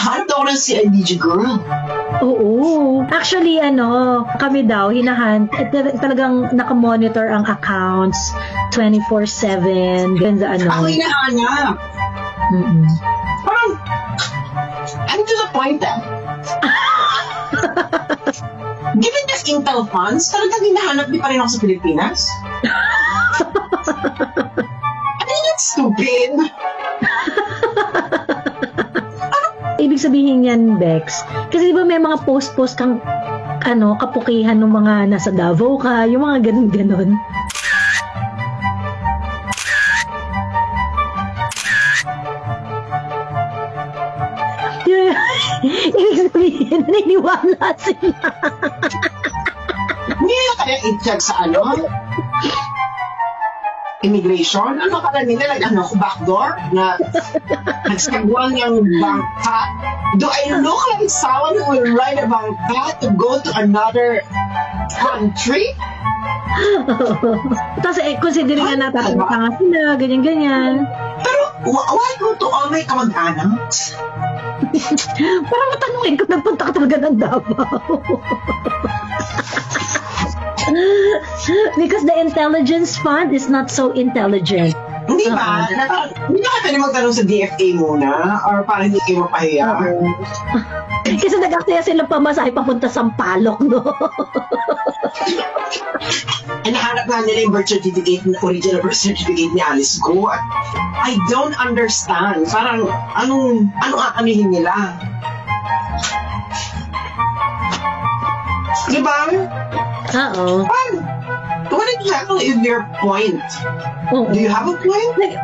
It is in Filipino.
Hinahanap daw ng CIDG girl. Oo. Actually, kami daw, talagang nakamonitor ang accounts 24/7. Ganun Ako hinahanap. Parang, I'm to the point given the Intel funds, talagang hinahanap di pa rin ako sa Pilipinas? I mean, that's stupid. Ibig sabihin yan, Bex. Kasi di ba may mga post-post kang kapukihan ng mga nasa Davao ka, yung mga ganun-ganun. Ibig sabihin, naniniwala sila. Hindi na kaya i-check sa immigration? Ano ka nila? Backdoor? Na nagsagwan yung bangka? Do I look like someone who will ride a bangka to go to another country? Tapos considering nga natatanga sila, ganyan-ganyan. Pero why go to all my kamag-anak? Parang matanungin ko, nagpunta ka talaga ng Davao. Because the intelligence fund is not so intelligent. Hindi ba? Hindi na ka pwede magtanong sa DFA muna? Or parang hindi kayo mapahiya? Kasi nag-aksaya sila pamasahe papunta sa Sampaloc, no? Nahanap nga nila yung birth certificate, original birth certificate ni Alice Go. I don't understand. Parang, anong aanihin nila? Diba? Oo. What exactly is your point? Do you have a point?